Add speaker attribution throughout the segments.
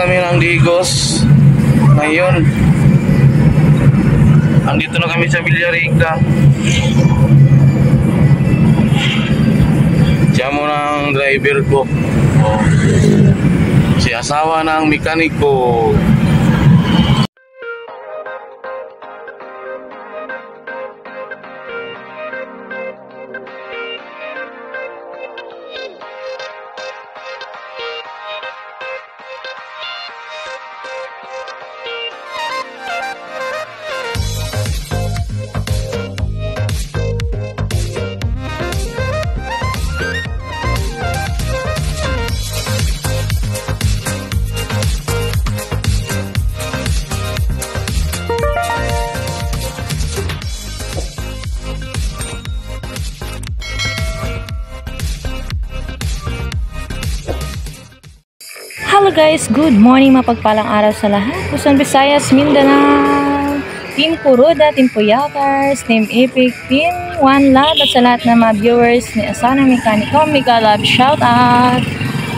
Speaker 1: kami ng Digos. Ngayon, andito na kami sa Villarica. Siya mo ng driver ko. Oh. Si asawa ng mekaniko.
Speaker 2: Hello guys, good morning, mapagpalang araw sa lahat. Luzon, Visayas, Mindanao, Team Kuroda, Team Puyatars, Team Epic, Team One Love, at sa lahat ng mga viewers ni Asana Mekaniko, Mega Love, shout out.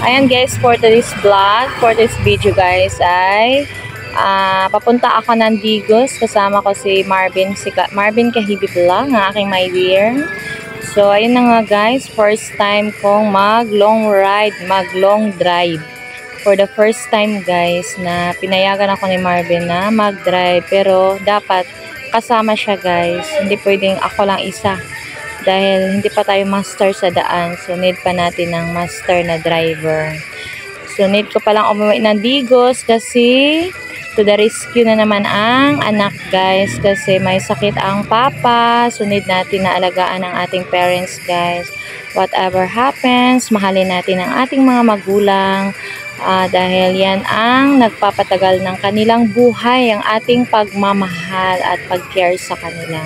Speaker 2: Ayan guys, for today's vlog, for this video guys, ay papunta ako ng Digos. Kasama ko si Marvin Kahibi Vlog, ang aking my dear. So ayun na nga guys, first time kong mag long ride, mag long drive. For the first time guys na pinayagan ako ni Marvin na mag-drive, pero dapat kasama siya guys, hindi pwedeng ako lang isa dahil hindi pa tayo master sa daan, so need pa natin ng master na driver. So need ko palang umuwi ng Digos kasi to the rescue na naman ang anak guys, kasi may sakit ang papa, so need natin na alagaan ang ating parents guys. Whatever happens, mahalin natin ang ating mga magulang. Dahil yan ang nagpapatagal ng kanilang buhay, ang ating pagmamahal at pag-care sa kanila.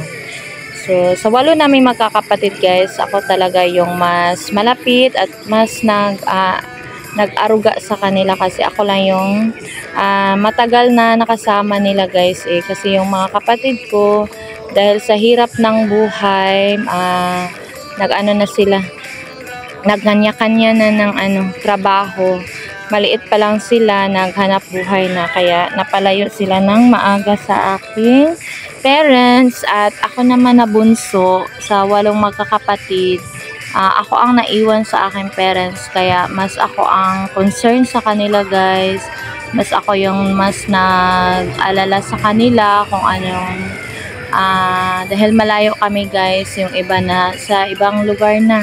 Speaker 2: So, sa 8 naming magkakapatid guys, ako talaga yung mas malapit at mas nag-aruga sa kanila kasi ako lang yung matagal na nakasama nila guys kasi yung mga kapatid ko, dahil sa hirap ng buhay, nag-ano na sila, nagganya-kanya na ng trabaho. Maliit pa lang sila, naghanap buhay na, kaya napalayo sila ng maaga sa aking parents. At ako naman na bunso sa 8 magkakapatid, ako ang naiwan sa aking parents, kaya mas ako ang concern sa kanila guys. Mas ako yung mas nag-alala sa kanila kung anong dahil malayo kami guys, yung iba na sa ibang lugar na.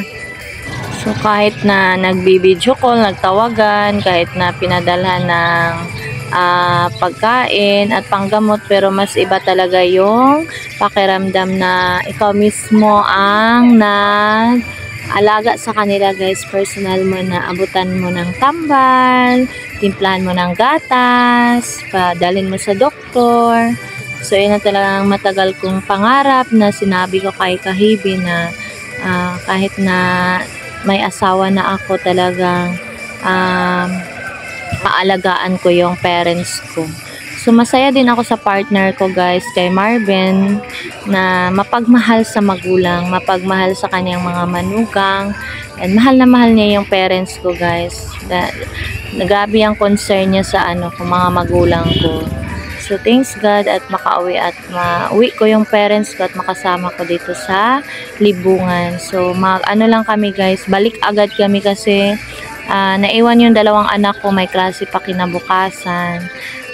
Speaker 2: So kahit na nagbi-video call, nagtawagan, kahit na pinadalhan ng pagkain at panggamot, pero mas iba talaga yung pakiramdam na ikaw mismo ang nag-alaga sa kanila guys. Personal mo na, abutan mo ng tambal, timplahan mo ng gatas, padalhin mo sa doktor. So yun na talagang matagal kong pangarap na sinabi ko kay Kahibi na kahit na may asawa na ako, talagang paalagaan ko yung parents ko. So masaya din ako sa partner ko guys, kay Marvin, na mapagmahal sa magulang, mapagmahal sa kanyang mga manugang, and mahal na mahal niya yung parents ko guys. Grabe ang concern niya sa kung mga magulang ko. So thanks God at makauwi at mauwi ko yung parents ko at makasama ko dito sa libungan. So lang kami guys, balik agad kami kasi naiwan yung 2 anak ko, may klase pa kinabukasan.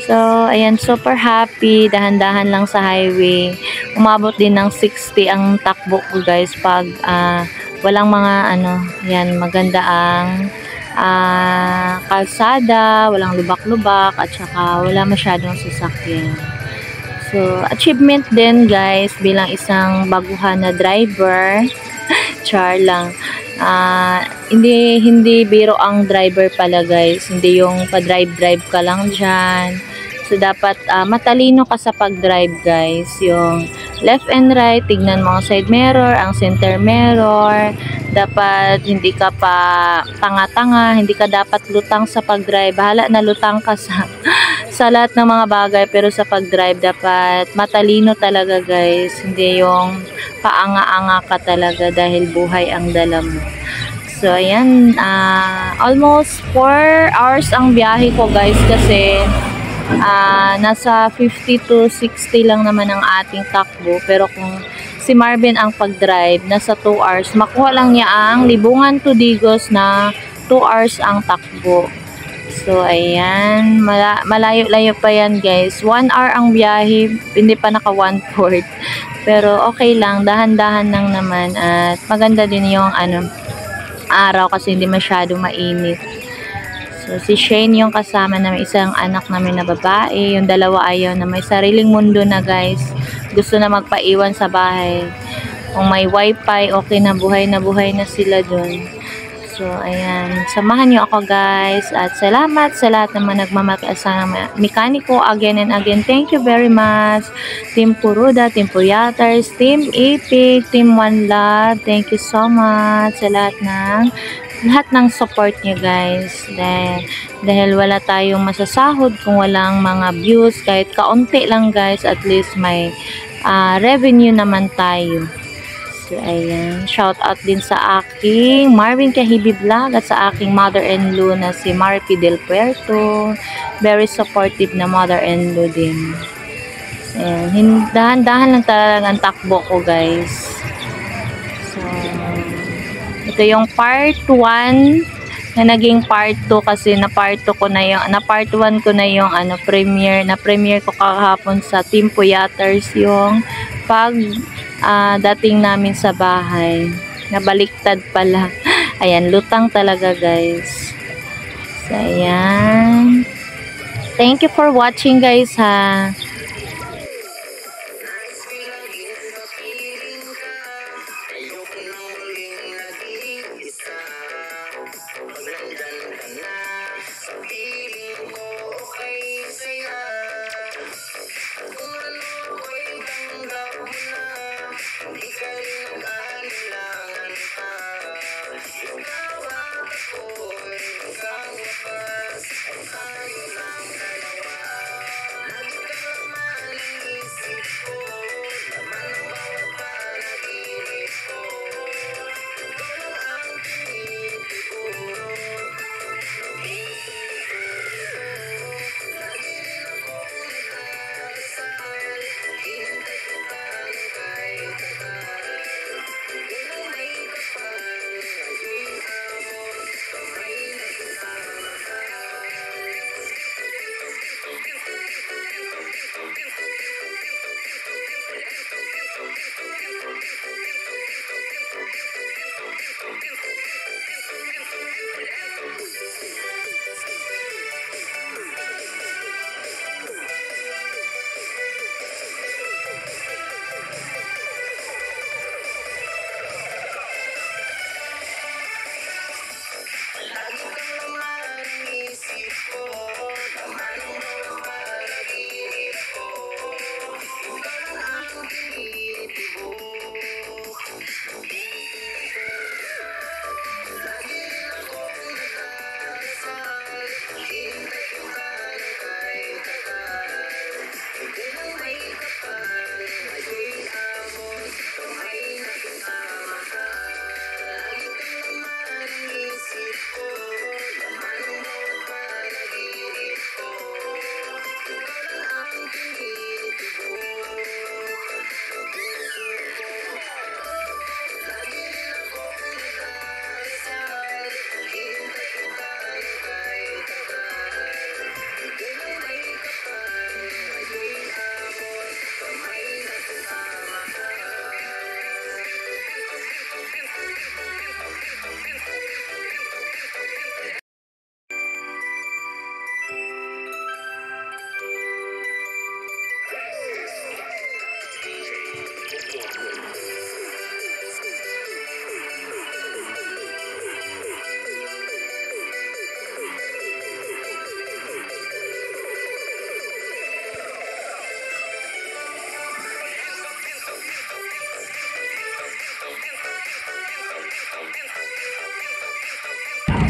Speaker 2: So ayan, super happy, dahan-dahan lang sa highway. Umabot din ng 60 ang takbo ko guys pag walang mga yan, maganda ang kalsada, walang lubak-lubak, at saka wala masyadong sasakyan. So achievement din guys bilang isang baguhan na driver. Char lang. Hindi biro ang driver pala guys, hindi yung pa-drive ka lang dyan. So dapat matalino ka sa pag-drive guys, yung left and right, tignan mo ang side mirror, ang center mirror. Dapat hindi ka pa tanga-tanga, hindi ka dapat lutang sa pag-drive. Bahala na lutang ka sa lahat ng mga bagay, pero sa pag-drive dapat matalino talaga guys, hindi yung paanga-anga ka talaga dahil buhay ang dala mo. So, ayan, almost 4 hours ang biyahe ko guys kasi nasa 50 to 60 lang naman ang ating takbo. Pero kung si Marvin ang pag-drive, nasa 2 hours. Makuha lang niya ang Libungan to Digos na 2 hours ang takbo. So, ayan, malayo-layo pa yan guys. 1 hour ang biyahe, hindi pa naka 1/4. Pero okay lang, dahan-dahan lang naman at maganda din yung araw kasi hindi masyado mainit. So, si Shane yung kasama na may isang anak namin na babae. Yung dalawa ayaw na may sariling mundo na guys. Gusto na magpaiwan sa bahay. Kung may wifi, okay na buhay na sila dun. So, ayan. Samahan nyo ako guys. At salamat sa lahat naman nagmamakiasang mekaniko again and again. Thank you very much. Team Kuruda, Team Puyaters, Team Epic, Team One Love. Thank you so much sa lahat ng support nyo guys. Dahil wala tayong masasahod kung walang mga views. Kahit kaunti lang guys, at least may revenue naman tayo. So, ayan. Shout out din sa aking Marvin Kahibi Vlog at sa aking mother-in-law na si Marpi Del Puerto. Very supportive na mother-in-law din. Ayan. Dahan-dahan lang talaga ang takbo ko guys. So, ito yung part 1 na naging part 2 kasi na part 1 ko na yung premiere ko kahapon sa Team Puyaters yung dating namin sa bahay. Nabaliktad pala. Ayan, lutang talaga guys. So, ayan. Thank you for watching guys ha.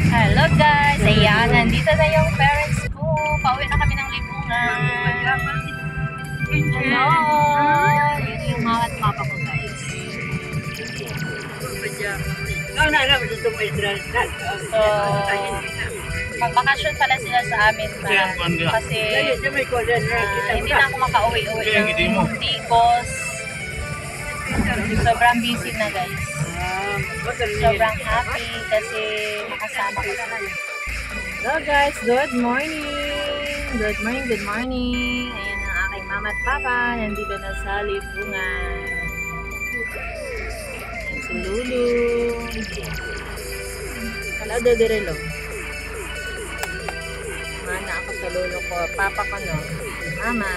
Speaker 2: Hello guys! Ayan, nandito na yung parents ko. Pauwi na kami ng Libungan. Hello! Yun yung mama at papa ko guys. So, magbakasyon pala sila sa amin kasi hindi na ako makauwi-uwi ng Ticos. Sobrang busy na guys. Sobrang happy kasi makasama ko. Hello guys, good morning. Good morning, good morning. Ayan ang aking mama at papa. Nandito na sa libungan. Ayan si Lulu. Kalado direlo. Mana ako sa lolo ko. Papa ko no. Mama.